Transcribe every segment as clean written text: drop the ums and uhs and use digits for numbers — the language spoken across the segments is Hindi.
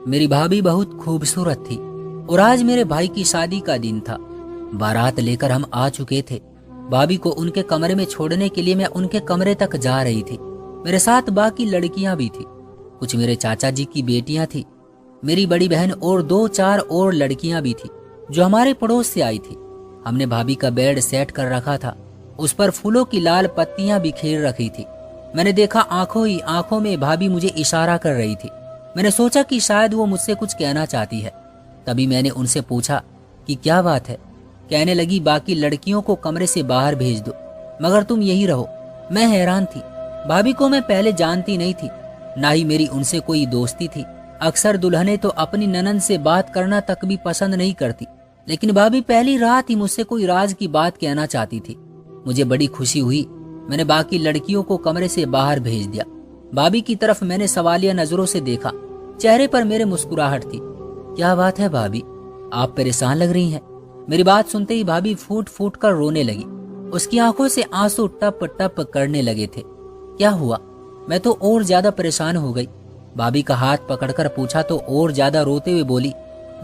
मेरी भाभी बहुत खूबसूरत थी और आज मेरे भाई की शादी का दिन था। बारात लेकर हम आ चुके थे। भाभी को उनके कमरे में छोड़ने के लिए मैं उनके कमरे तक जा रही थी। मेरे साथ बाकी लड़कियां भी थी। कुछ मेरे चाचा जी की बेटियां थी, मेरी बड़ी बहन और 2-4 और लड़कियां भी थी जो हमारे पड़ोस से आई थी। हमने भाभी का बेड सेट कर रखा था। उस पर फूलों की लाल पत्तियां बिखेर रखी थी। मैंने देखा आंखों ही आंखों में भाभी मुझे इशारा कर रही थी। मैंने सोचा कि शायद वो मुझसे कुछ कहना चाहती है। तभी मैंने उनसे पूछा कि क्या बात है। कहने लगी, बाकी लड़कियों को कमरे से बाहर भेज दो, मगर तुम यही रहो। मैं हैरान थी। भाभी को मैं पहले जानती नहीं थी, ना ही मेरी उनसे कोई दोस्ती थी। अक्सर दुल्हनें तो अपनी ननंद से बात करना तक भी पसंद नहीं करती, लेकिन भाभी पहली रात ही मुझसे कोई राज की बात कहना चाहती थी। मुझे बड़ी खुशी हुई। मैंने बाकी लड़कियों को कमरे से बाहर भेज दिया। भाभी की तरफ मैंने सवालिया नजरों से देखा। चेहरे पर मेरे मुस्कुराहट थी। क्या बात है भाभी, आप परेशान लग रही हैं। मेरी बात सुनते ही भाभी फूट फूट कर रोने लगी। उसकी आंखों से आंसू टप टप करने लगे थे। क्या हुआ? मैं तो और ज्यादा परेशान हो गई। भाभी का हाथ पकड़कर पूछा तो और ज्यादा रोते हुए बोली,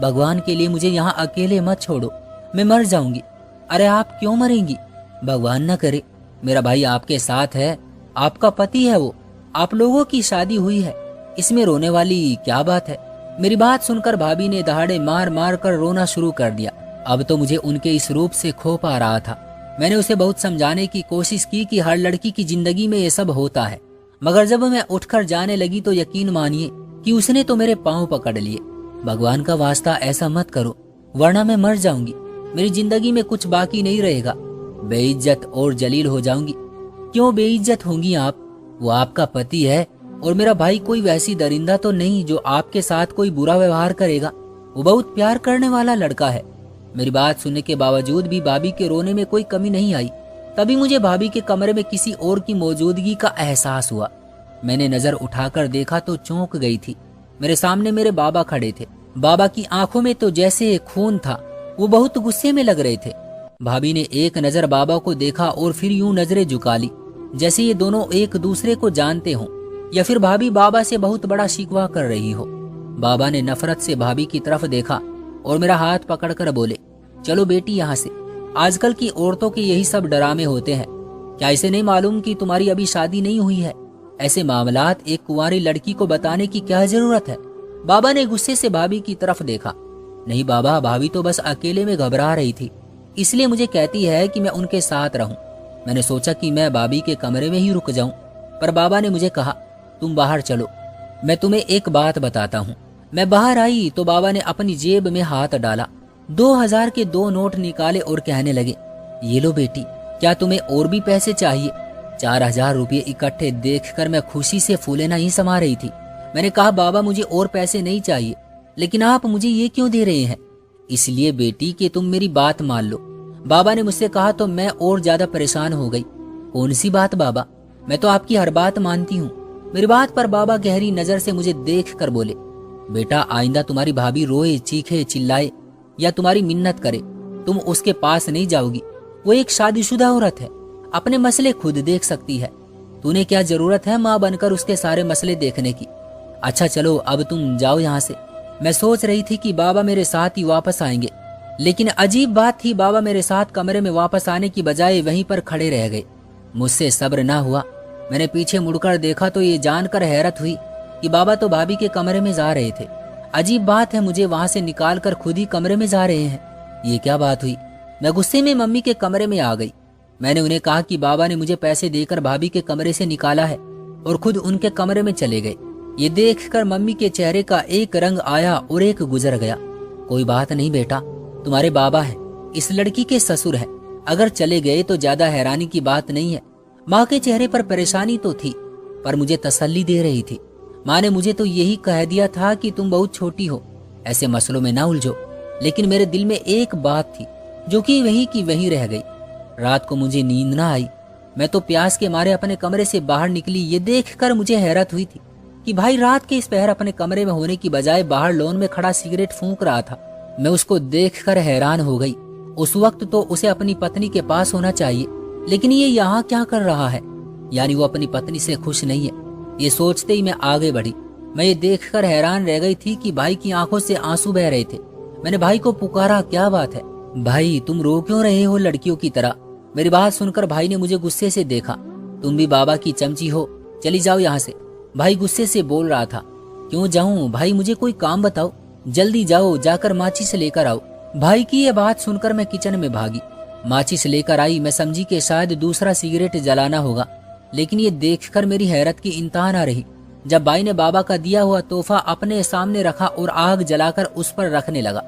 भगवान के लिए मुझे यहाँ अकेले मत छोड़ो, मैं मर जाऊंगी। अरे आप क्यों मरेंगी? भगवान न करे, मेरा भाई आपके साथ है, आपका पति है वो, आप लोगों की शादी हुई है, इसमें रोने वाली क्या बात है। मेरी बात सुनकर भाभी ने दहाड़े मार मार कर रोना शुरू कर दिया। अब तो मुझे उनके इस रूप से खो पा रहा था। मैंने उसे बहुत समझाने की कोशिश की कि हर लड़की की जिंदगी में ये सब होता है, मगर जब मैं उठकर जाने लगी तो यकीन मानिए कि उसने तो मेरे पांव पकड़ लिए। भगवान का वास्ता ऐसा मत करो, वरना मैं मर जाऊंगी। मेरी जिंदगी में कुछ बाकी नहीं रहेगा। बेइज्जत और जलील हो जाऊंगी। क्यों बेइज्जत होंगी आप? वो आपका पति है और मेरा भाई कोई वैसी दरिंदा तो नहीं जो आपके साथ कोई बुरा व्यवहार करेगा। वो बहुत प्यार करने वाला लड़का है। मेरी बात सुनने के बावजूद भी भाभी के रोने में कोई कमी नहीं आई। तभी मुझे भाभी के कमरे में किसी और की मौजूदगी का एहसास हुआ। मैंने नजर उठाकर देखा तो चौंक गई थी। मेरे सामने मेरे बाबा खड़े थे। बाबा की आंखों में तो जैसे खून था, वो बहुत गुस्से में लग रहे थे। भाभी ने एक नजर बाबा को देखा और फिर यूं नजरें झुका ली, जैसे ये दोनों एक दूसरे को जानते हों, या फिर भाभी बाबा से बहुत बड़ा शिकवा कर रही हो। बाबा ने नफरत से भाभी की तरफ देखा और मेरा हाथ पकड़कर बोले, चलो बेटी यहाँ से। आजकल की औरतों के यही सब डरामे होते हैं। क्या इसे नहीं मालूम कि तुम्हारी अभी शादी नहीं हुई है? ऐसे मामलात एक कुंवारी लड़की को बताने की क्या जरूरत है? बाबा ने गुस्से से भाभी की तरफ देखा। नहीं बाबा, भाभी तो बस अकेले में घबरा रही थी, इसलिए मुझे कहती है कि मैं उनके साथ रहूं। मैंने सोचा कि मैं भाभी के कमरे में ही रुक जाऊं, पर बाबा ने मुझे कहा, तुम बाहर चलो, मैं तुम्हें एक बात बताता हूँ। मैं बाहर आई तो बाबा ने अपनी जेब में हाथ डाला, 2000 के 2 नोट निकाले और कहने लगे, ये लो बेटी, क्या तुम्हें और भी पैसे चाहिए? 4000 रुपये इकट्ठे देखकर मैं खुशी से फूले नहीं समा रही थी। मैंने कहा, बाबा मुझे और पैसे नहीं चाहिए, लेकिन आप मुझे ये क्यों दे रहे हैं? इसलिए बेटी कि तुम मेरी बात मान लो। बाबा ने मुझसे कहा तो मैं और ज्यादा परेशान हो गई। कौन सी बात बाबा? मैं तो आपकी हर बात मानती हूँ। मेरी बात पर बाबा गहरी नजर से मुझे देख कर बोले, बेटा आइंदा तुम्हारी भाभी रोए, चीखे, चिल्लाए या तुम्हारी मिन्नत करे, तुम उसके पास नहीं जाओगी। वो एक शादीशुदा औरत है, अपने मसले खुद देख सकती है। तूने क्या जरूरत है माँ बनकर उसके सारे मसले देखने की? अच्छा चलो अब तुम जाओ यहाँ से। मैं सोच रही थी कि बाबा मेरे साथ ही वापस आएंगे, लेकिन अजीब बात थी, बाबा मेरे साथ कमरे में वापस आने की बजाय वहीं पर खड़े रह गए। मुझसे सब्र ना हुआ। मैंने पीछे मुड़कर देखा तो ये जानकर हैरत हुई कि बाबा तो भाभी के कमरे में जा रहे थे। अजीब बात है, मुझे वहां से निकाल कर खुद ही कमरे में जा रहे हैं। ये क्या बात हुई? मैं गुस्से में मम्मी के कमरे में आ गई। मैंने उन्हें कहा कि बाबा ने मुझे पैसे देकर भाभी के कमरे से निकाला है और खुद उनके कमरे में चले गए। ये देखकर मम्मी के चेहरे का एक रंग आया और एक गुजर गया। कोई बात नहीं बेटा, तुम्हारे बाबा है, इस लड़की के ससुर है, अगर चले गए तो ज्यादा हैरानी की बात नहीं है। माँ के चेहरे पर परेशानी तो थी, पर मुझे तसल्ली दे रही थी। माँ ने मुझे तो यही कह दिया था कि तुम बहुत छोटी हो, ऐसे मसलों में ना उलझो। लेकिन मेरे दिल में एक बात थी जो कि वहीं की वहीं रह गई। रात को मुझे नींद ना आई। मैं तो प्यास के मारे अपने कमरे से बाहर निकली। ये देखकर मुझे हैरत हुई थी कि भाई रात के इस पहर अपने कमरे में होने की बजाय बाहर लॉन में खड़ा सिगरेट फूंक रहा था। मैं उसको देखकर हैरान हो गई। उस वक्त तो उसे अपनी पत्नी के पास होना चाहिए, लेकिन ये यहाँ क्या कर रहा है? यानी वो अपनी पत्नी से खुश नहीं है। ये सोचते ही मैं आगे बढ़ी। मैं ये देखकर हैरान रह गई थी कि भाई की आंखों से आंसू बह रहे थे। मैंने भाई को पुकारा, क्या बात है भाई, तुम रो क्यों रहे हो लड़कियों की तरह? मेरी बात सुनकर भाई ने मुझे गुस्से से देखा। तुम भी बाबा की चमची हो, चली जाओ यहाँ से, भाई गुस्से से बोल रहा था। क्यों जाऊं भाई, मुझे कोई काम बताओ, जल्दी जाओ, जाकर माचिस लेकर आओ। भाई की ये बात सुनकर मैं किचन में भागी, माचिस लेकर आई। मैं समझी कि शायद दूसरा सिगरेट जलाना होगा, लेकिन ये देखकर मेरी हैरत की इंतहा न रही जब भाई ने बाबा का दिया हुआ तोहफा अपने सामने रखा और आग जलाकर उस पर रखने लगा।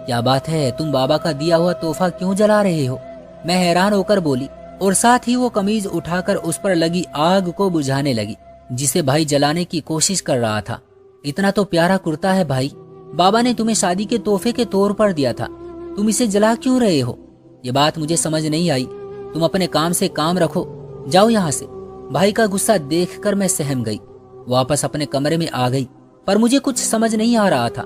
क्या बात है, तुम बाबा का दिया हुआ तोहफा क्यों जला रहे हो? मैं हैरान होकर बोली और साथ ही वो कमीज उठाकर उस पर लगी आग को बुझाने लगी जिसे भाई जलाने की कोशिश कर रहा था। इतना तो प्यारा कुर्ता है भाई, बाबा ने तुम्हें शादी के तोहफे के तौर पर दिया था, तुम इसे जला क्यों रहे हो? ये बात मुझे समझ नहीं आई। तुम अपने काम से काम रखो, जाओ यहाँ से। भाई का गुस्सा देखकर मैं सहम गई, वापस अपने कमरे में आ गई। पर मुझे कुछ समझ नहीं आ रहा था।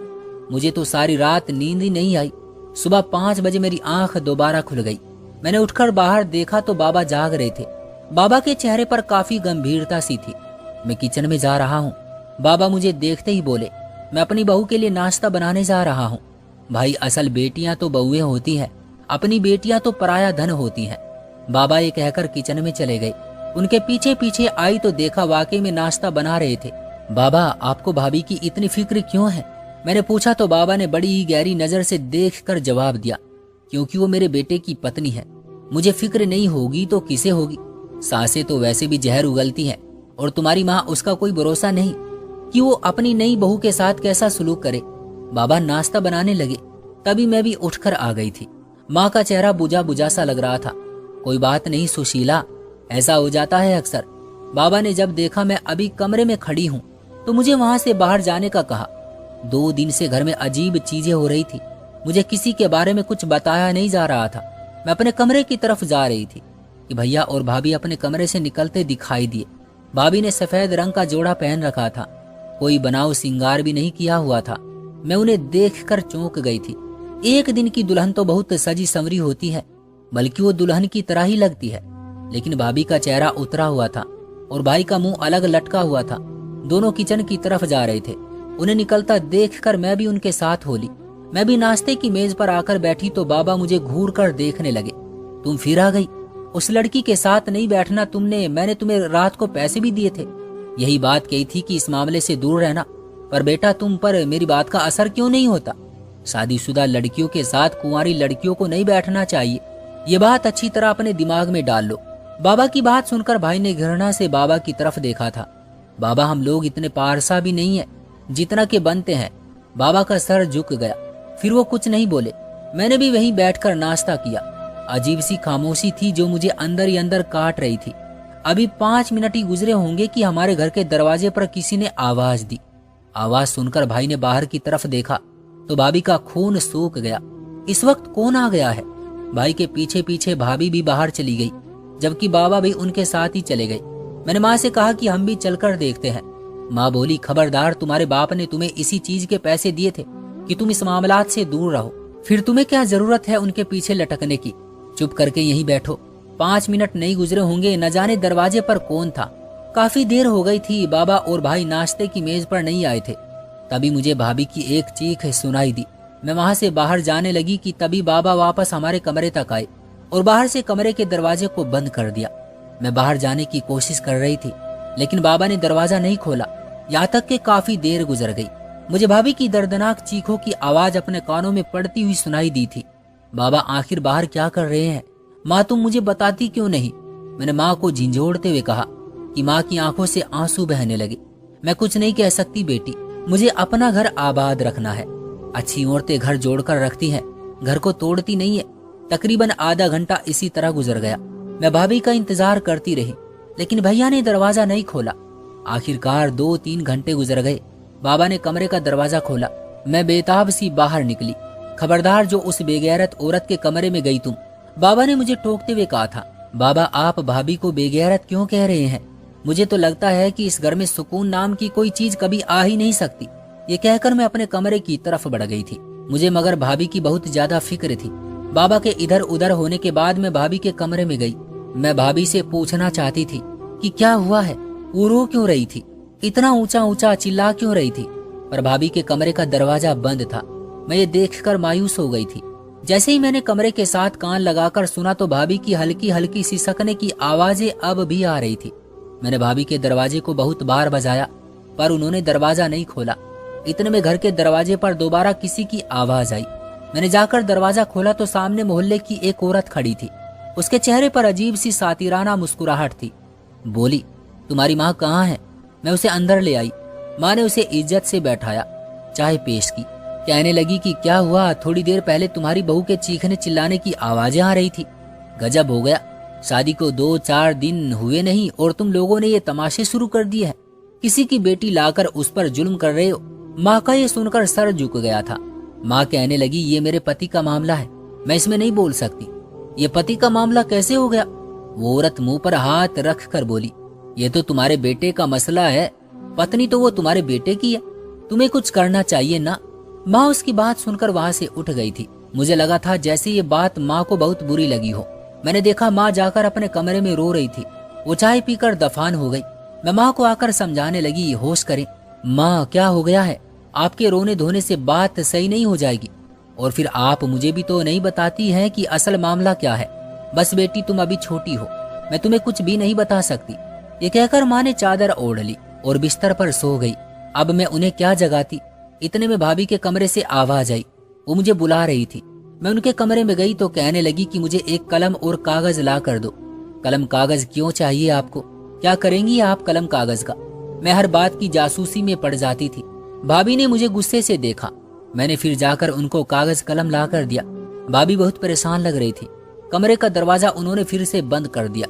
मुझे तो सारी रात नींद ही नहीं आई। सुबह 5 बजे मेरी आंख दोबारा खुल गई। मैंने उठकर बाहर देखा तो बाबा जाग रहे थे। बाबा के चेहरे पर काफी गंभीरता सी थी। मैं किचन में जा रहा हूँ। बाबा मुझे देखते ही बोले, मैं अपनी बहू के लिए नाश्ता बनाने जा रहा हूँ। भाई, असल बेटियां तो बहुएं होती हैं, अपनी बेटियां तो पराया धन होती हैं। बाबा ये कहकर किचन में चले गए। उनके पीछे पीछे आई तो देखा वाकई में नाश्ता बना रहे थे। बाबा, आपको भाभी की इतनी फिक्र क्यों है? मैंने पूछा तो बाबा ने बड़ी ही गहरी नजर से देखकर जवाब दिया, क्योंकि वो मेरे बेटे की पत्नी है। मुझे फिक्र नहीं होगी तो किसे होगी? सासें तो वैसे भी जहर उगलती हैं, और तुम्हारी माँ, उसका कोई भरोसा नहीं कि वो अपनी नई बहू के साथ कैसा सलूक करे। बाबा नाश्ता बनाने लगे, तभी मैं भी उठकर आ गई थी। माँ का चेहरा बुझा बुझा सा लग रहा था। कोई बात नहीं सुशीला, ऐसा हो जाता है अक्सर। बाबा ने जब देखा मैं अभी कमरे में खड़ी हूँ तो मुझे वहां से बाहर जाने का कहा। 2 दिन से घर में अजीब चीजें हो रही थी। मुझे किसी के बारे में कुछ बताया नहीं जा रहा था। मैं अपने कमरे की तरफ जा रही थी कि भैया और भाभी अपने कमरे से निकलते दिखाई दिए। भाभी ने सफेद रंग का जोड़ा पहन रखा था, कोई बनाव श्रृंगार भी नहीं किया हुआ था। मैं उन्हें देखकर चौंक गई थी। एक दिन की दुल्हन तो बहुत सजी संवरी होती है, बल्कि वो दुल्हन की तरह ही लगती है। लेकिन भाभी का चेहरा उतरा हुआ था और भाई का मुंह अलग लटका हुआ था। दोनों किचन की तरफ जा रहे थे। उन्हें निकलता देखकर मैं भी उनके साथ हो ली। मैं भी नाश्ते की मेज पर आकर बैठी तो बाबा मुझे घूर कर देखने लगे। तुम फिर आ गई? उस लड़की के साथ नहीं बैठना तुमने, मैंने तुम्हें रात को पैसे भी दिए थे। यही बात कही थी कि इस मामले से दूर रहना, पर बेटा तुम पर मेरी बात का असर क्यों नहीं होता? शादीशुदा लड़कियों के साथ कुंवारी लड़कियों को नहीं बैठना चाहिए। ये बात अच्छी तरह अपने दिमाग में डाल लो। बाबा की बात सुनकर भाई ने घृणा से बाबा की तरफ देखा था। बाबा, हम लोग इतने पारसा भी नहीं है जितना के बनते हैं। बाबा का सर झुक गया, फिर वो कुछ नहीं बोले। मैंने भी वहीं बैठकर नाश्ता किया। अजीब सी खामोशी थी जो मुझे अंदर ही अंदर काट रही थी। अभी 5 मिनट ही गुजरे होंगे कि हमारे घर के दरवाजे पर किसी ने आवाज दी। आवाज सुनकर भाई ने बाहर की तरफ देखा तो भाभी का खून सूख गया। इस वक्त कौन आ गया है? भाई के पीछे पीछे भाभी भी बाहर चली गई, जबकि बाबा भी उनके साथ ही चले गए। मैंने माँ से कहा कि हम भी चलकर देखते हैं। माँ बोली, खबरदार, तुम्हारे बाप ने तुम्हें इसी चीज के पैसे दिए थे कि तुम इस मामलात से दूर रहो, फिर तुम्हें क्या जरूरत है उनके पीछे लटकने की? चुप करके यहीं बैठो। 5 मिनट नहीं गुजरे होंगे, न जाने दरवाजे पर कौन था। काफी देर हो गई थी। बाबा और भाई नाश्ते की मेज पर नहीं आए थे। तभी मुझे भाभी की एक चीख सुनाई दी। मैं वहां से बाहर जाने लगी कि तभी बाबा वापस हमारे कमरे तक आए और बाहर से कमरे के दरवाजे को बंद कर दिया। मैं बाहर जाने की कोशिश कर रही थी, लेकिन बाबा ने दरवाजा नहीं खोला। यहाँ तक कि काफी देर गुजर गई। मुझे भाभी की दर्दनाक चीखों की आवाज अपने कानों में पड़ती हुई सुनाई दी थी। बाबा आखिर बाहर क्या कर रहे हैं? माँ, तुम मुझे बताती क्यों नहीं? मैंने माँ को झिंझोड़ते हुए कहा कि माँ की आंखों से आंसू बहने लगे। मैं कुछ नहीं कह सकती बेटी, मुझे अपना घर आबाद रखना है। अच्छी औरतें घर जोड़कर रखती हैं, घर को तोड़ती नहीं है। तकरीबन आधा घंटा इसी तरह गुजर गया। मैं भाभी का इंतजार करती रही, लेकिन भैया ने दरवाजा नहीं खोला। आखिरकार 2-3 घंटे गुजर गए। बाबा ने कमरे का दरवाजा खोला। मैं बेताब सी बाहर निकली। खबरदार, जो उस बेगैरत औरत के कमरे में गई तुम, बाबा ने मुझे टोकते हुए कहा था। बाबा, आप भाभी को बेगैरत क्यों कह रहे हैं? मुझे तो लगता है कि इस घर में सुकून नाम की कोई चीज कभी आ ही नहीं सकती। ये कहकर मैं अपने कमरे की तरफ बढ़ गई थी। मुझे मगर भाभी की बहुत ज्यादा फिक्र थी। बाबा के इधर उधर होने के बाद मैं भाभी के कमरे में गई। मैं भाभी से पूछना चाहती थी कि क्या हुआ है, वो रो क्यों रही थी। इतना ऊंचा ऊंचा चिल्ला क्यों रही थी? पर भाभी के कमरे का दरवाजा बंद था। मैं ये देखकर मायूस हो गई थी। जैसे ही मैंने कमरे के साथ कान लगाकर सुना तो भाभी की हल्की हल्की सिसकने की आवाजें अब भी आ रही थी। मैंने भाभी के दरवाजे को बहुत बार बजाया पर उन्होंने दरवाजा नहीं खोला। इतने में घर के दरवाजे पर दोबारा किसी की आवाज आई। मैंने जाकर दरवाजा खोला तो सामने मोहल्ले की एक औरत खड़ी थी। उसके चेहरे पर अजीब सी सातिराना मुस्कुराहट थी। बोली, तुम्हारी माँ कहाँ है? मैं उसे अंदर ले आई। माँ ने उसे इज्जत से बैठाया, चाय पेश की। कहने लगी कि क्या हुआ, थोड़ी देर पहले तुम्हारी बहू के चीखने चिल्लाने की आवाजें आ रही थी। गजब हो गया, शादी को 2-4 दिन हुए नहीं और तुम लोगों ने ये तमाशे शुरू कर दिए हैं। किसी की बेटी लाकर उस पर जुल्म कर रहे हो। माँ का ये सुनकर सर झुक गया था। माँ कहने लगी, ये मेरे पति का मामला है, मैं इसमें नहीं बोल सकती। ये पति का मामला कैसे हो गया? वो औरत मुंह पर हाथ रख कर बोली, ये तो तुम्हारे बेटे का मसला है। पत्नी तो वो तुम्हारे बेटे की है, तुम्हें कुछ करना चाहिए ना। माँ उसकी बात सुनकर वहां से उठ गई थी। मुझे लगा था जैसे ये बात माँ को बहुत बुरी लगी हो। मैंने देखा माँ जाकर अपने कमरे में रो रही थी। वो चाय पीकर दफान हो गई। मैं माँ को आकर समझाने लगी, होश करें। माँ, क्या हो गया है? आपके रोने धोने से बात सही नहीं हो जाएगी। और फिर आप मुझे भी तो नहीं बताती हैं कि असल मामला क्या है। बस बेटी, तुम अभी छोटी हो, मैं तुम्हें कुछ भी नहीं बता सकती। ये कहकर माँ ने चादर ओढ़ ली और बिस्तर पर सो गई। अब मैं उन्हें क्या जगाती? इतने में भाभी के कमरे से आवाज आई। वो मुझे बुला रही थी। मैं उनके कमरे में गई तो कहने लगी कि मुझे एक कलम और कागज ला कर दो। कलम कागज क्यों चाहिए आपको? क्या करेंगी आप कलम कागज का? मैं हर बात की जासूसी में पड़ जाती थी। भाभी ने मुझे गुस्से से देखा। मैंने फिर जाकर उनको कागज कलम ला कर दिया। भाभी बहुत परेशान लग रही थी। कमरे का दरवाजा उन्होंने फिर से बंद कर दिया।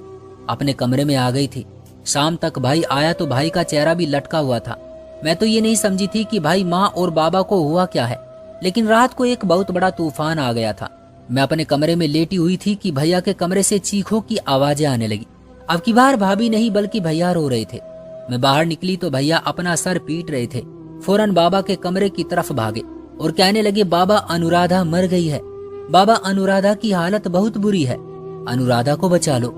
अपने कमरे में आ गई थी। शाम तक भाई आया तो भाई का चेहरा भी लटका हुआ था। मैं तो ये नहीं समझी थी कि भाई, माँ और बाबा को हुआ क्या है। लेकिन रात को एक बहुत बड़ा तूफान आ गया था। मैं अपने कमरे में लेटी हुई थी कि भैया के कमरे से चीखों की आवाजें आने लगी। अब की बार भाभी नहीं बल्कि भैया रो रहे थे। मैं बाहर निकली तो भैया अपना सर पीट रहे थे। फौरन बाबा के कमरे की तरफ भागे और कहने लगे, बाबा, अनुराधा मर गई है। बाबा, अनुराधा की हालत बहुत बुरी है, अनुराधा को बचा लो।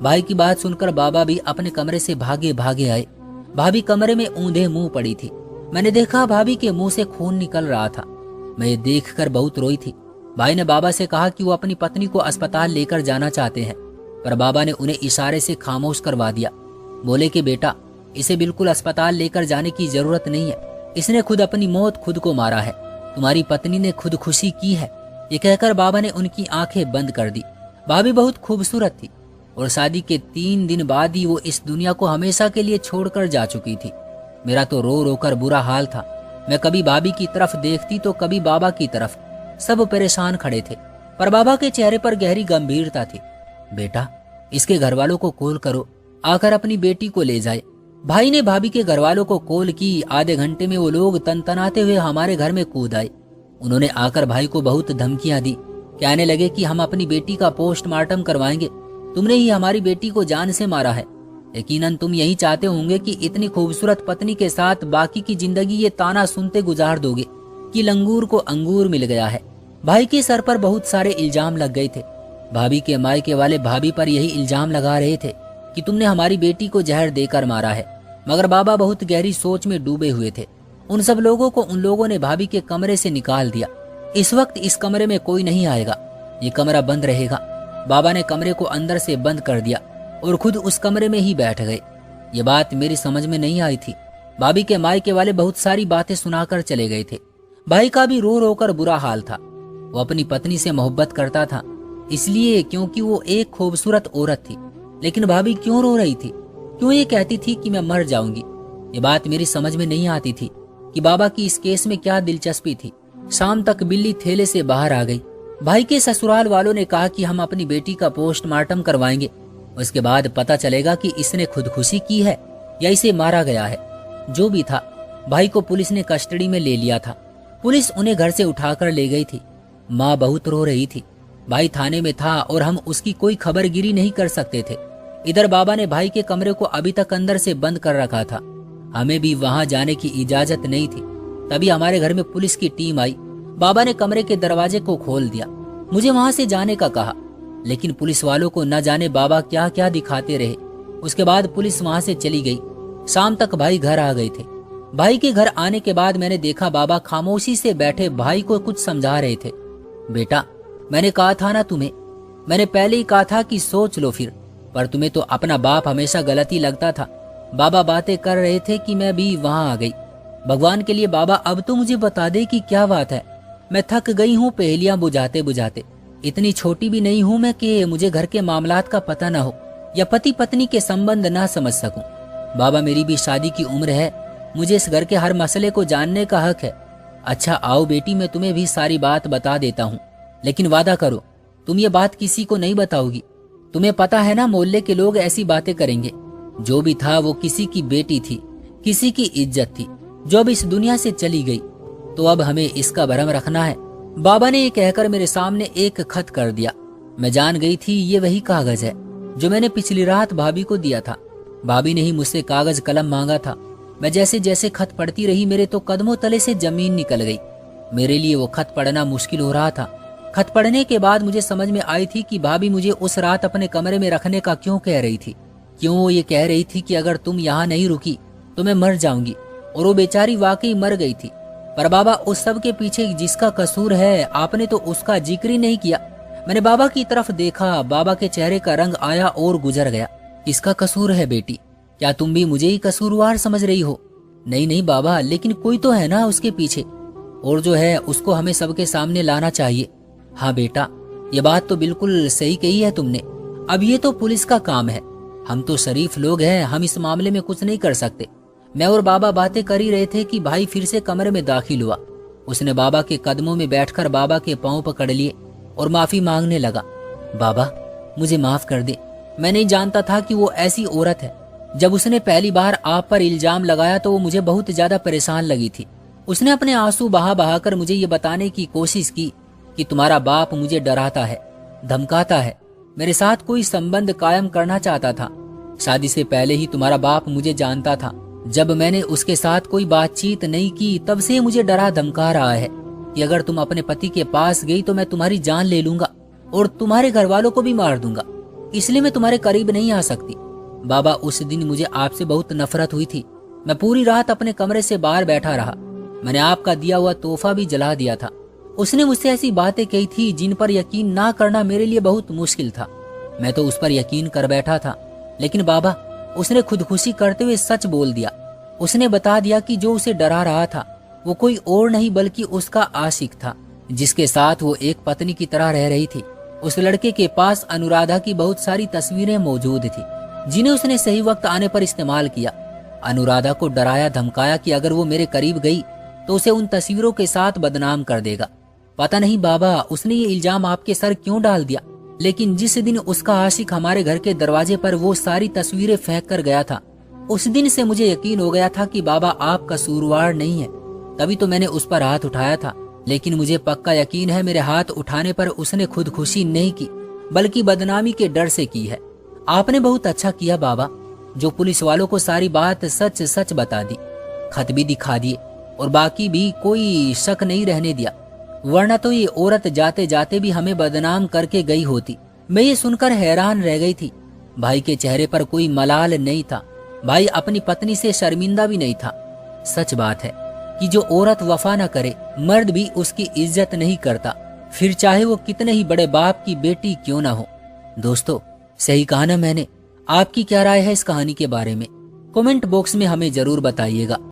भाई की बात सुनकर बाबा भी अपने कमरे से भागे भागे आए। भाभी कमरे में ऊंधे मुंह पड़ी थी। मैंने देखा भाभी के मुंह से खून निकल रहा था। मैं ये देखकर बहुत रोई थी। भाई ने बाबा से कहा कि वो अपनी पत्नी को अस्पताल लेकर जाना चाहते हैं, पर बाबा ने उन्हें इशारे से खामोश करवा दिया। बोले कि बेटा, इसे बिल्कुल अस्पताल लेकर जाने की जरूरत नहीं है। इसने खुद अपनी मौत खुद को मारा है। तुम्हारी पत्नी ने खुदकुशी की है। ये कहकर बाबा ने उनकी आंखें बंद कर दी। भाभी बहुत खूबसूरत थी और शादी के 3 दिन बाद ही वो इस दुनिया को हमेशा के लिए छोड़कर जा चुकी थी। मेरा तो रो रो कर बुरा हाल था। मैं कभी भाभी की तरफ देखती तो कभी बाबा की तरफ। सब परेशान खड़े थे, पर बाबा के चेहरे पर गहरी गंभीरता थी। बेटा, इसके घर वालों को कॉल करो, आकर अपनी बेटी को ले जाए। भाई ने भाभी के घर वालों को कॉल की। आधे घंटे में वो लोग तनतनाते हुए हमारे घर में कूद आए। उन्होंने आकर भाई को बहुत धमकियां दी। कहने लगे कि हम अपनी बेटी का पोस्टमार्टम करवाएंगे, तुमने ही हमारी बेटी को जान से मारा है। यकीनन तुम यही चाहते होंगे कि इतनी खूबसूरत पत्नी के साथ बाकी की जिंदगी ये ताना सुनते गुजार दोगे कि लंगूर को अंगूर मिल गया है। भाई के सर पर बहुत सारे इल्जाम लग गए थे। भाभी के मायके वाले भाभी पर यही इल्जाम लगा रहे थे कि तुमने हमारी बेटी को जहर देकर मारा है। मगर बाबा बहुत गहरी सोच में डूबे हुए थे। उन सब लोगों को उन लोगों ने भाभी के कमरे से निकाल दिया। इस वक्त इस कमरे में कोई नहीं आएगा, ये कमरा बंद रहेगा। बाबा ने कमरे को अंदर से बंद कर दिया और खुद उस कमरे में ही बैठ गए। ये बात मेरी समझ में नहीं आई थी। भाभी के मायके वाले बहुत सारी बातें सुनाकर चले गए थे। भाई का भी रो रो कर बुरा हाल था। वो अपनी पत्नी से मोहब्बत करता था, इसलिए क्योंकि वो एक खूबसूरत औरत थी। लेकिन भाभी क्यों रो रही थी? क्यों ये कहती थी कि मैं मर जाऊंगी? ये बात मेरी समझ में नहीं आती थी कि बाबा की इस केस में क्या दिलचस्पी थी। शाम तक बिल्ली थैले से बाहर आ गई। भाई के ससुराल वालों ने कहा कि हम अपनी बेटी का पोस्टमार्टम करवाएंगे, उसके बाद पता चलेगा कि इसने खुदकुशी की है या इसे मारा गया है। जो भी था, भाई को पुलिस ने कस्टडी में ले लिया था। पुलिस उन्हें घर से उठाकर ले गई थी। माँ बहुत रो रही थी। भाई थाने में था और हम उसकी कोई खबरगिरी नहीं कर सकते थे। इधर बाबा ने भाई के कमरे को अभी तक अंदर से बंद कर रखा था। हमें भी वहां जाने की इजाजत नहीं थी। तभी हमारे घर में पुलिस की टीम आई। बाबा ने कमरे के दरवाजे को खोल दिया। मुझे वहां से जाने का कहा, लेकिन पुलिस वालों को न जाने बाबा क्या क्या दिखाते रहे। उसके बाद पुलिस वहां से चली गई। शाम तक भाई घर आ गए थे। भाई के घर आने के बाद मैंने देखा बाबा खामोशी से बैठे भाई को कुछ समझा रहे थे। बेटा, मैंने कहा था ना तुम्हें, मैंने पहले ही कहा था कि सोच लो फिर, पर तुम्हें तो अपना बाप हमेशा गलत ही लगता था। बाबा बातें कर रहे थे कि मैं भी वहां आ गई। भगवान के लिए बाबा अब तो मुझे बता दे कि क्या बात है। मैं थक गई हूँ पहेलियां बुझाते बुझाते। इतनी छोटी भी नहीं हूँ मैं कि मुझे घर के मामलात का पता ना हो या पति पत्नी के संबंध ना समझ सकूं। बाबा, मेरी भी शादी की उम्र है, मुझे इस घर के हर मसले को जानने का हक है। अच्छा आओ बेटी, मैं तुम्हें भी सारी बात बता देता हूँ, लेकिन वादा करो तुम ये बात किसी को नहीं बताओगी। तुम्हें पता है ना, मोहल्ले के लोग ऐसी बातें करेंगे। जो भी था वो किसी की बेटी थी, किसी की इज्जत थी, जो अब इस दुनिया से चली गई, तो अब हमें इसका भरम रखना है। बाबा ने ये कहकर मेरे सामने एक खत कर दिया। मैं जान गई थी ये वही कागज है जो मैंने पिछली रात भाभी को दिया था। भाभी ने ही मुझसे कागज कलम मांगा था। मैं जैसे जैसे खत पढ़ती रही, मेरे तो कदमों तले से जमीन निकल गई। मेरे लिए वो खत पढ़ना मुश्किल हो रहा था। खत पढ़ने के बाद मुझे समझ में आई थी कि भाभी मुझे उस रात अपने कमरे में रखने का क्यों कह रही थी। क्यों वो ये कह रही थी कि अगर तुम यहाँ नहीं रुकी तो मैं मर जाऊंगी, और वो बेचारी वाकई मर गई थी। पर बाबा, उस सब के पीछे जिसका कसूर है आपने तो उसका जिक्र ही नहीं किया। मैंने बाबा की तरफ देखा, बाबा के चेहरे का रंग आया और गुजर गया। किसका कसूर है बेटी? क्या तुम भी मुझे ही कसूरवार समझ रही हो? नहीं नहीं बाबा, लेकिन कोई तो है ना उसके पीछे, और जो है उसको हमें सबके सामने लाना चाहिए। हाँ बेटा, ये बात तो बिल्कुल सही कही है तुमने। अब ये तो पुलिस का काम है, हम तो शरीफ लोग हैं, हम इस मामले में कुछ नहीं कर सकते। मैं और बाबा बातें कर ही रहे थे कि भाई फिर से कमरे में दाखिल हुआ। उसने बाबा के कदमों में बैठकर बाबा के पांव पकड़ लिए और माफी मांगने लगा। बाबा, मुझे माफ कर दे, मैं नहीं जानता था कि वो ऐसी औरत है। जब उसने पहली बार आप पर इल्जाम लगाया तो वो मुझे बहुत ज्यादा परेशान लगी थी। उसने अपने आंसू बहा बहा कर मुझे ये बताने की कोशिश की कि तुम्हारा बाप मुझे डराता है, धमकाता है, मेरे साथ कोई संबंध कायम करना चाहता था। शादी से पहले ही तुम्हारा बाप मुझे जानता था। जब मैंने उसके साथ कोई बातचीत नहीं की तब से मुझे डरा धमका रहा है कि अगर तुम अपने पति के पास गई तो मैं तुम्हारी जान ले लूंगा और तुम्हारे घर वालों को भी मार दूंगा, इसलिए मैं तुम्हारे करीब नहीं आ सकती। बाबा, उस दिन मुझे आपसे बहुत नफरत हुई थी। मैं पूरी रात अपने कमरे से बाहर बैठा रहा। मैंने आपका दिया हुआ तोहफा भी जला दिया था। उसने मुझसे ऐसी बातें कही थी जिन पर यकीन ना करना मेरे लिए बहुत मुश्किल था। मैं तो उस पर यकीन कर बैठा था, लेकिन बाबा, उसने खुदकुशी करते हुए सच बोल दिया। उसने बता दिया कि जो उसे डरा रहा था वो कोई और नहीं बल्कि उसका आशिक था, जिसके साथ वो एक पत्नी की तरह रह रही थी। उस लड़के के पास अनुराधा की बहुत सारी तस्वीरें मौजूद थी, जिन्हें उसने सही वक्त आने पर इस्तेमाल किया। अनुराधा को डराया धमकाया कि अगर वो मेरे करीब गई तो उसे उन तस्वीरों के साथ बदनाम कर देगा। पता नहीं बाबा, उसने ये इल्जाम आपके सर क्यों डाल दिया, लेकिन जिस दिन उसका आशिक हमारे घर के दरवाजे पर वो सारी तस्वीरें फेंक कर गया था, उस दिन से मुझे यकीन हो गया था कि बाबा आप कसूरवार नहीं है। तभी तो मैंने उस पर हाथ उठाया था, लेकिन मुझे पक्का यकीन है मेरे हाथ उठाने पर उसने खुदकुशी नहीं की, बल्कि बदनामी के डर से की है। आपने बहुत अच्छा किया बाबा, जो पुलिस वालों को सारी बात सच सच बता दी, खत भी दिखा दिए और बाकी भी कोई शक नहीं रहने दिया, वरना तो ये औरत जाते जाते भी हमें बदनाम करके गई होती। मैं ये सुनकर हैरान रह गई थी। भाई के चेहरे पर कोई मलाल नहीं था, भाई अपनी पत्नी से शर्मिंदा भी नहीं था। सच बात है कि जो औरत वफा न करे, मर्द भी उसकी इज्जत नहीं करता, फिर चाहे वो कितने ही बड़े बाप की बेटी क्यों ना हो। दोस्तों, सही कहा ना मैंने? आपकी क्या राय है इस कहानी के बारे में? कमेंट बॉक्स में हमें जरूर बताइएगा।